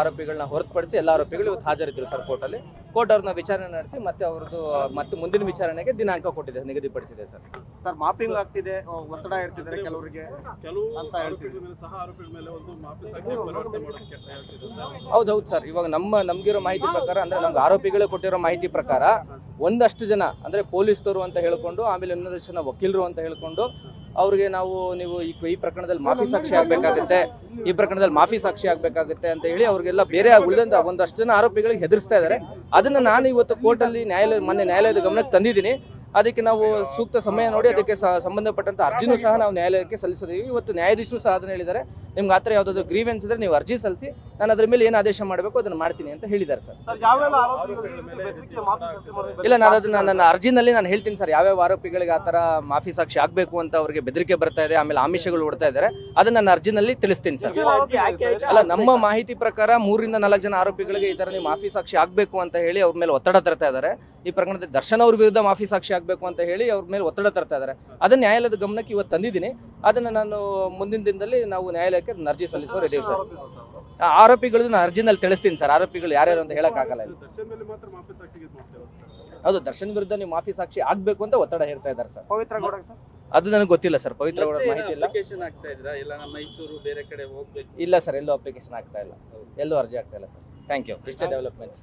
ಆರೋಪಿಗಳನ್ನ ಹೊರತುಪಡಿಸಿ ಎಲ್ಲ ಆರೋಪಿಗಳು ಇವತ್ತು ಹಾಜರಿದ್ದರು ಸರ್ ಕೋರ್ಟಲ್ಲಿ. ಕೋರ್ಟ್ ಅವ್ರನ್ನ ವಿಚಾರಣೆ ನಡೆಸಿ ಮತ್ತೆ ಅವ್ರದ್ದು ಮತ್ತೆ ಮುಂದಿನ ವಿಚಾರಣೆಗೆ ದಿನಾಂಕ ಕೊಟ್ಟಿದೆ, ನಿಗದಿಪಡಿಸಿದೆ ಸರ್. ಸರ್ ಮಾಪಿಂಗ್ ಆಗ್ತಿದೆ, ಒತ್ತಡ ಇರ್ತಿದ್ದಾರೆ ಕೆಲವರಿಗೆ ಅಂತ ಹೌದೌದು ಸರ್. ಇವಾಗ ನಮ್ಗಿರೋ ಮಾಹಿತಿ ಪ್ರಕಾರ ಅಂದ್ರೆ ನಮ್ಗೆ ಆರೋಪಿಗಳು ಕೊಟ್ಟಿರೋ ಮಾಹಿತಿ ಪ್ರಕಾರ ಒಂದಷ್ಟು ಜನ ಅಂದ್ರೆ ಪೊಲೀಸರು ಅಂತ ಹೇಳ್ಕೊಂಡು, ಆಮೇಲೆ ಇನ್ನೊಂದಷ್ಟು ಜನ ವಕೀಲರು ಅಂತ ಹೇಳ್ಕೊಂಡು ಅವ್ರಿಗೆ ನೀವು ಈ ಪ್ರಕರಣದಲ್ಲಿ ಮಾಫಿ ಸಾಕ್ಷಿ ಆಗ್ಬೇಕಾಗುತ್ತೆ, ಈ ಪ್ರಕರಣದಲ್ಲಿ ಮಾಫಿ ಸಾಕ್ಷಿ ಆಗ್ಬೇಕಾಗುತ್ತೆ ಅಂತ ಹೇಳಿ ಅವ್ರಿಗೆಲ್ಲ ಬೇರೆ ಉಳಿದಂತ ಒಂದಷ್ಟು ಜನ ಆರೋಪಿಗಳಿಗೆ ಹೆದರ್ಸ್ತಾ ಇದ್ದಾರೆ. ಅದನ್ನ ನಾನು ಇವತ್ತು ಕೋರ್ಟಲ್ಲಿ ಮೊನ್ನೆ ನ್ಯಾಯಾಲಯದ ಗಮನಕ್ಕೆ ತಂದಿದ್ದೀನಿ. ಅದಕ್ಕೆ ನಾವು ಸೂಕ್ತ ಸಮಯ ನೋಡಿ ಅದಕ್ಕೆ ಸಂಬಂಧಪಟ್ಟಂತ ಅರ್ಜಿನೂ ಸಹ ನಾವು ನ್ಯಾಯಾಲಯಕ್ಕೆ ಸಲ್ಲಿಸಿದ್ದೀವಿ. ಇವತ್ತು ನ್ಯಾಯಾಧೀಶರು ಸಹ ಅದನ್ನ ಹೇಳಿದ್ದಾರೆ, ನಿಮ್ಗೆ ಆ ಥರ ಯಾವುದಾದ್ರು ಗ್ರೀವೆನ್ಸ್ ಇದ್ರೆ ನೀವು ಅರ್ಜಿ ಸಲ್ಲಿಸಿ, ನಾನು ಅದ್ರ ಮೇಲೆ ಏನು ಆದೇಶ ಮಾಡಬೇಕು ಅದನ್ನು ಮಾಡ್ತೀನಿ ಅಂತ ಹೇಳಿದ್ದಾರೆ ಸರ್. ಇಲ್ಲ, ನಾನು ಅದನ್ನ ನನ್ನ ಅರ್ಜಿನಲ್ಲಿ ನಾನು ಹೇಳ್ತೀನಿ ಸರ್, ಯಾವ್ಯಾವ ಆರೋಪಿಗಳಿಗೆ ಆ ಥರ ಮಾಫಿ ಸಾಕ್ಷಿ ಆಗಬೇಕು ಅಂತ ಅವ್ರಿಗೆ ಬೆದರಿಕೆ ಬರ್ತಾ ಇದೆ, ಆಮೇಲೆ ಆಮಿಷಗಳು ಹೊಡ್ತಾ ಇದ್ದಾರೆ, ಅದನ್ನ ನನ್ನ ಅರ್ಜಿನಲ್ಲಿ ತಿಳಿಸ್ತೀನಿ ಸರ್. ಅಲ್ಲ, ನಮ್ಮ ಮಾಹಿತಿ ಪ್ರಕಾರ 3 ರಿಂದ 4 ಜನ ಆರೋಪಿಗಳಿಗೆ ಈ ಥರ ನೀವು ಮಾಫಿ ಸಾಕ್ಷಿ ಆಗಬೇಕು ಅಂತ ಹೇಳಿ ಅವ್ರ ಮೇಲೆ ಒತ್ತಡ ತರ್ತಾ ಇದ್ದಾರೆ. ಈ ಪ್ರಕರಣದಲ್ಲಿ ದರ್ಶನ್ ಅವ್ರ ವಿರುದ್ಧ ಮಾಫಿ ಸಾಕ್ಷಿ ಆಗಬೇಕು ಅಂತ ಹೇಳಿ ಅವ್ರ ಮೇಲೆ ಒತ್ತಡ ತರ್ತಾ ಇದ್ದಾರೆ. ಅದನ್ನ ನ್ಯಾಯಾಲಯದ ಗಮನಕ್ಕೆ ಇವತ್ತು ತಂದಿದ್ದೀನಿ. ಅದನ್ನ ನಾನು ಮುಂದಿನ ದಿನದಲ್ಲಿ ನಾವು ನ್ಯಾಯಾಲಯಕ್ಕೆ ಅರ್ಜಿ ಸಲ್ಲಿಸೋರು ಇದ್ದೀವಿ ಸರ್. ಆರೋಪಿಗಳನ್ನ ನಾನು ಅರ್ಜಿನಲ್ಲಿ ತಿಳಿಸ್ತೀನಿ ಸರ್, ಆರೋಪಿಗಳು ಯಾರ್ಯಾರು ಅಂತ ಹೇಳಕ್ಕಾಗಲ್ಲ. ಹೌದು, ದರ್ಶನ್ ವಿರುದ್ಧ ನೀವು ಮಾಫಿ ಸಾಕ್ಷಿ ಆಗ್ಬೇಕು ಅಂತ ಒತ್ತಡ ಹೇರ್ತಾ ಇದ್ದಾರೆ ಸರ್. ಪವಿತ್ರ ಗೌಡ ಸರ್ ಅದು ನನಗೆ ಗೊತ್ತಿಲ್ಲ ಸರ್, ಪವಿತ್ರ ಗೌಡ ಮಾಹಿತಿ ಇಲ್ಲ. ಮೈಸೂರು ಬೇರೆ ಕಡೆ ಹೋಗ್ಬೇಕು? ಇಲ್ಲ ಸರ್, ಎಲ್ಲೂ ಅಪ್ಲಿಕೇಶನ್ ಆಗ್ತಾ ಇಲ್ಲ, ಎಲ್ಲೂ ಅರ್ಜಿ ಆಗ್ತಾ ಇಲ್ಲ ಸರ್. Thank you. ಇಷ್ಟೇ ಡೆವಲಪ್ಮೆಂಟ್ಸ್.